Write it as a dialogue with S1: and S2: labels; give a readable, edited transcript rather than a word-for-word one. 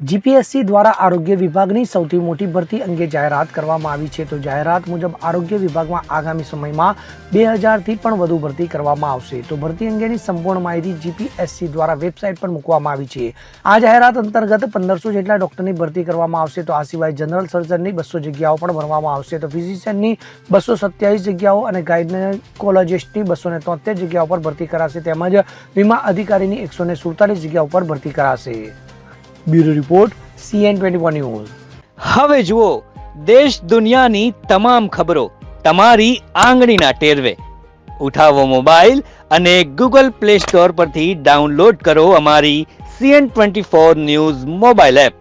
S1: GPSC દ્વારા આરોગ્ય વિભાગની સૌથી મોટી ભરતી અંગે જાહેરાત કરવામાં આવી છે. તો જાહેરાત મુજબ આરોગ્ય વિભાગમાં આગામી સમયમાં 2000થી પણ વધુ ભરતી કરવામાં આવશે. તો ભરતી અંગેની સંપૂર્ણ માહિતી જીપીએસસી દ્વારા વેબસાઇટ પર મૂકવામાં આવી છે. આ જાહેરાત અંતર્ગત 1500 જેટલા ડોક્ટરની ભરતી કરવામાં આવશે. તો આ સિવાય જનરલ સર્જનની 200 જગ્યાઓ પણ ભરવામાં આવશે. તો ફિઝિશિયનની 227 જગ્યાઓ અને ગાયનેકોલોજિસ્ટની 273 જગ્યાઓ પર ભરતી કરાશે. તેમજ વીમા અધિકારીની 147 જગ્યાઓ પર ભરતી કરાશે. Bureau report CN24 news.
S2: હવે જુઓ દેશ દુનિયાની તમામ ખબરો તમારી આંગળીના ટેરવે. ઉઠાવો મોબાઈલ અને Google Play Store પરથી ડાઉનલોડ કરો અમારી CN24 ન્યૂઝ મોબાઈલ એપ.